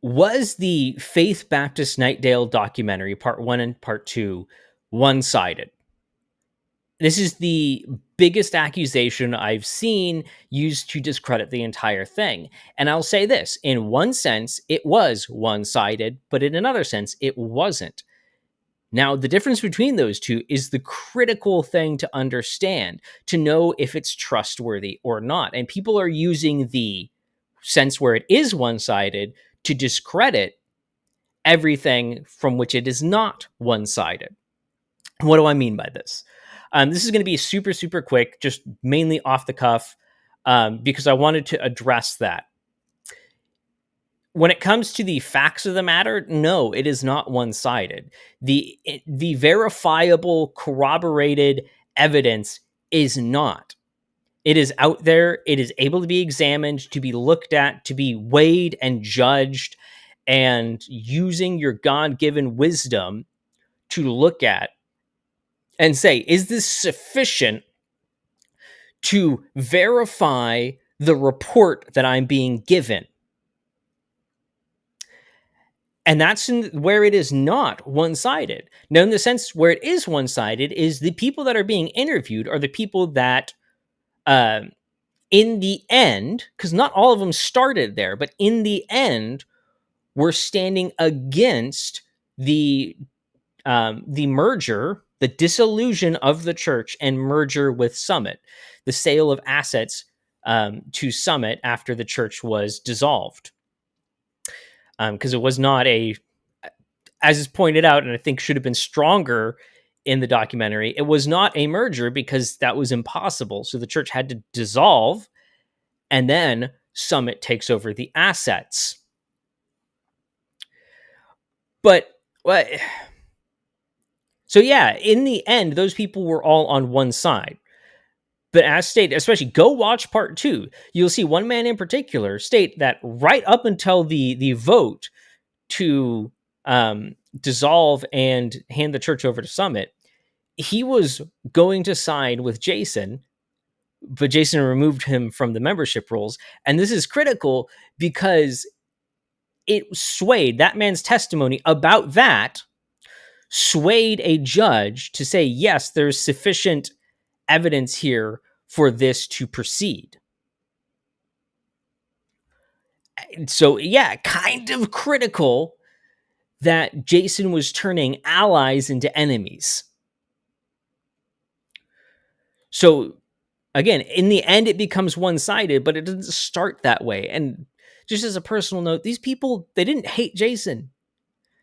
Was the Faith Baptist Nightdale documentary, part 1 and part 2, one-sided? This is the biggest accusation I've seen used to discredit the entire thing. And I'll say this, in one sense, it was one-sided, but in another sense, it wasn't. Now, the difference between those two is the critical thing to understand, to know if it's trustworthy or not. And people are using the sense where it is one-sided to discredit everything from which it is not one-sided. What do I mean by this? This is going to be super, super quick, just mainly off the cuff, because I wanted to address that. When it comes to the facts of the matter, no, it is not one-sided. The verifiable, corroborated evidence is not. It is out there. It is able to be examined, to be looked at, to be weighed and judged, and using your God-given wisdom to look at and say, is this sufficient to verify the report that I'm being given? And that's where it is not one-sided. Now, in the sense where it is one-sided is the people that are being interviewed are the people that, in the end, because not all of them started there, but in the end, were standing against the merger, the dissolution of the church and merger with Summit, the sale of assets to Summit after the church was dissolved. Because it was not as is pointed out, and I think should have been stronger in the documentary, it was not a merger because that was impossible. So the church had to dissolve, and then Summit takes over the assets. But so yeah, in the end, those people were all on one side. But as stated, especially go watch part 2, you'll see one man in particular state that right up until the vote to dissolve and hand the church over to Summit, he was going to side with Jason, but Jason removed him from the membership rolls. And this is critical because it swayed that man's testimony about that, swayed a judge to say, yes, there's sufficient evidence here for this to proceed. So, yeah, kind of critical that Jason was turning allies into enemies. So, again, in the end, it becomes one-sided, but it doesn't start that way. And just as a personal note, these people, they didn't hate Jason.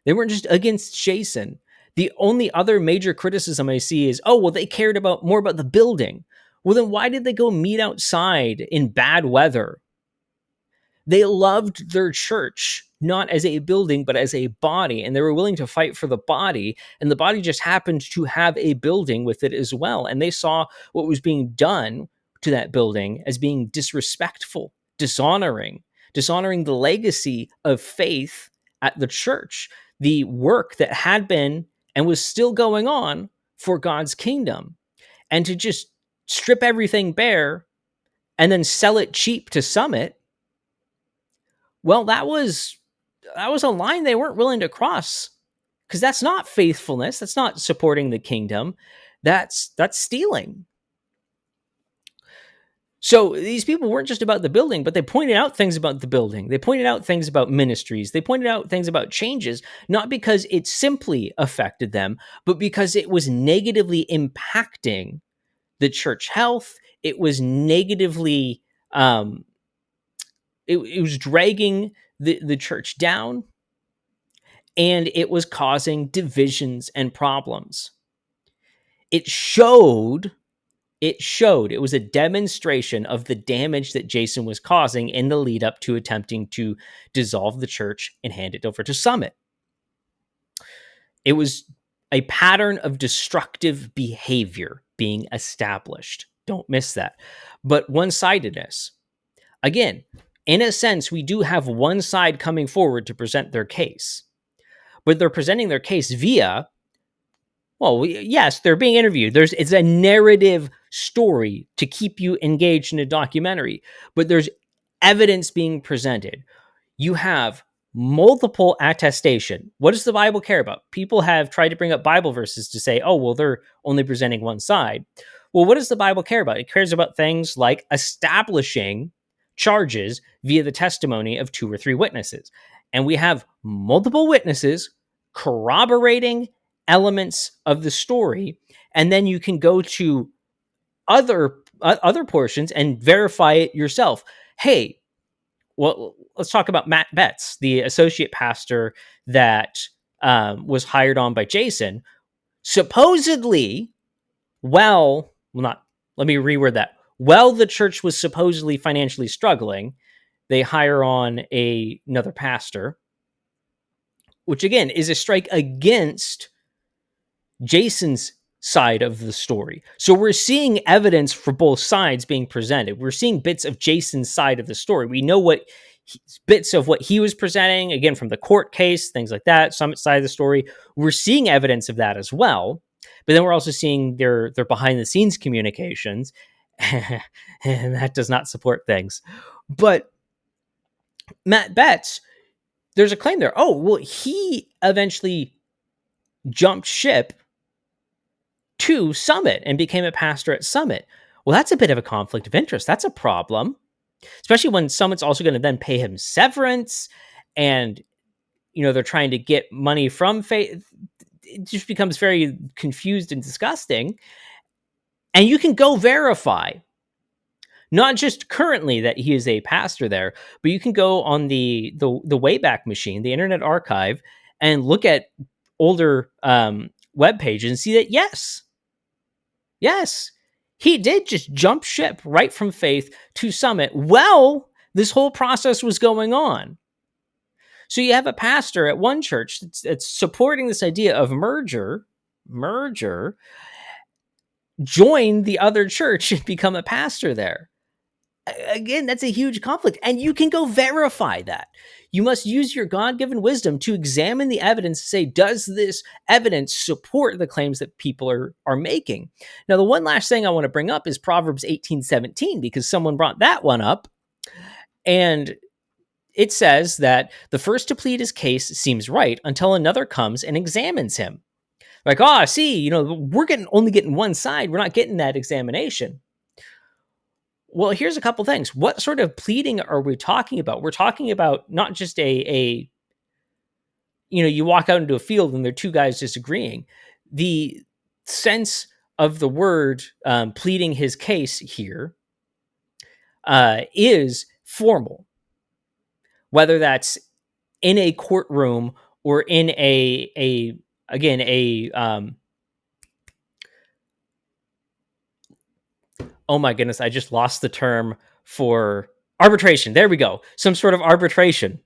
They weren't just against Jason. The only other major criticism I see is, oh, well, they cared more about the building. Well, then why did they go meet outside in bad weather? They loved their church, not as a building, but as a body, and they were willing to fight for the body, and the body just happened to have a building with it as well, and they saw what was being done to that building as being disrespectful, dishonoring the legacy of faith at the church, the work that had been and was still going on for God's kingdom. And to just strip everything bare and then sell it cheap to Summit, well, that was a line they weren't willing to cross, because that's not faithfulness. That's not supporting the kingdom. That's stealing. So these people weren't just about the building, but they pointed out things about the building. They pointed out things about ministries. They pointed out things about changes, not because it simply affected them, but because it was negatively impacting the church health. It was negatively, it was dragging the church down, and it was causing divisions and problems. It showed, it was a demonstration of the damage that Jason was causing in the lead up to attempting to dissolve the church and hand it over to Summit. It was a pattern of destructive behavior being established. Don't miss that. But one-sidedness. Again, in a sense, we do have one side coming forward to present their case. But they're presenting their case via, well, yes, they're being interviewed. It's a narrative story to keep you engaged in a documentary, but there's evidence being presented. You have multiple attestation. What does the Bible care about? People have tried to bring up Bible verses to say, oh, well, they're only presenting one side. Well, what does the Bible care about? It cares about things like establishing charges via the testimony of 2 or 3 witnesses. And we have multiple witnesses corroborating elements of the story. And then you can go to other portions and verify it yourself. Hey, well, let's talk about Matt Betts, the associate pastor that was hired on by Jason. Supposedly, not, let me reword that. While the church was supposedly financially struggling, they hire on another pastor, which again is a strike against Jason's side of the story. So we're seeing evidence for both sides being presented. We're seeing bits of Jason's side of the story. We know bits of what he was presenting, again, from the court case, things like that, Summit side of the story. We're seeing evidence of that as well. But then we're also seeing their behind the scenes communications, and that does not support things. But Matt Betts, there's a claim there. Oh, well, he eventually jumped ship to Summit and became a pastor at Summit. Well, that's a bit of a conflict of interest. That's a problem, especially when Summit's also going to then pay him severance, and they're trying to get money from Faith. It just becomes very confused and disgusting. And you can go verify not just currently that he is a pastor there, but you can go on the Wayback Machine, the Internet Archive, and look at older web pages and see that yes, he did just jump ship right from Faith to Summit. Well, this whole process was going on. So you have a pastor at one church that's supporting this idea of merger, join the other church and become a pastor there. Again, that's a huge conflict, and you can go verify that. You must use your God-given wisdom to examine the evidence to say, does this evidence support the claims that people are making? Now, the one last thing I want to bring up is Proverbs 18:17, because someone brought that one up, and it says that the first to plead his case seems right until another comes and examines him. Like, see, we're only getting one side. We're not getting that examination. Well, here's a couple things. What sort of pleading are we talking about? We're talking about not just you walk out into a field and there are two guys disagreeing. The sense of the word pleading his case here is formal, whether that's in a courtroom or in oh my goodness, I just lost the term for arbitration. There we go. Some sort of arbitration.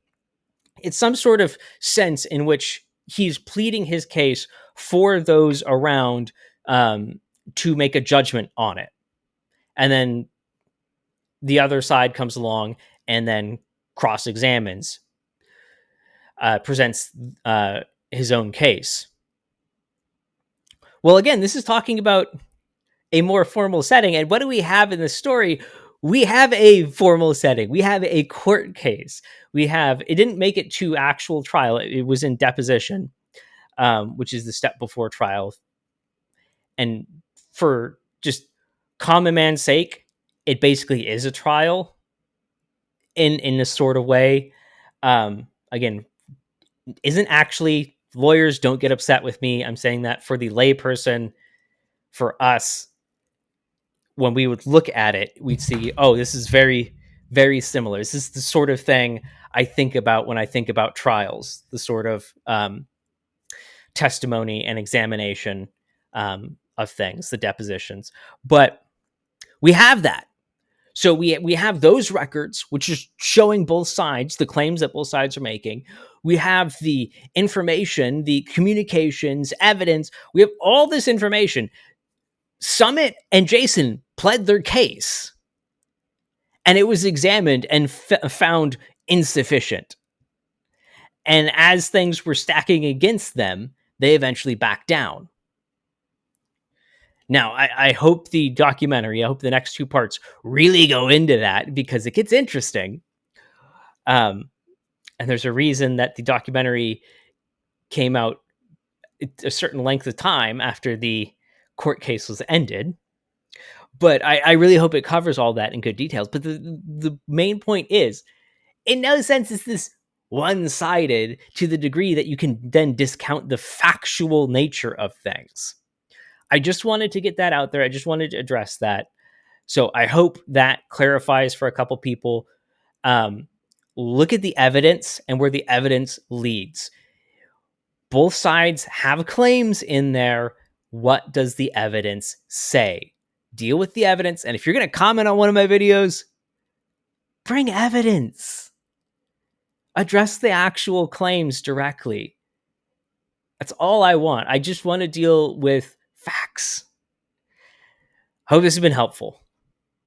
It's some sort of sense in which he's pleading his case for those around to make a judgment on it. And then the other side comes along and then cross-examines, presents his own case. Well, again, this is talking about a more formal setting. And what do we have in the story? We have a formal setting. We have a court case. It didn't make it to actual trial. It was in deposition, which is the step before trial. And for just common man's sake, it basically is a trial in this sort of way. Again, isn't actually, lawyers don't get upset with me. I'm saying that for the layperson, for us, when we would look at it, we'd see, this is very, very similar. This is the sort of thing I think about when I think about trials, the sort of testimony and examination of things, the depositions. But we have that. So we have those records, which is showing both sides, the claims that both sides are making. We have the information, the communications, evidence. We have all this information. Summit and Jason pled their case, and it was examined and found insufficient. And as things were stacking against them, they eventually backed down. Now, I hope the documentary, I hope the next two parts really go into that, because it gets interesting. And there's a reason that the documentary came out a certain length of time after the court case was ended. But I really hope it covers all that in good details. But the main point is, in no sense is this one-sided to the degree that you can then discount the factual nature of things. I just wanted to get that out there. I just wanted to address that. So I hope that clarifies for a couple people. Look at the evidence and where the evidence leads. Both sides have claims in there. What does the evidence say? Deal with the evidence. And if you're going to comment on one of my videos, bring evidence. Address the actual claims directly. That's all I want. I just want to deal with facts. Hope this has been helpful.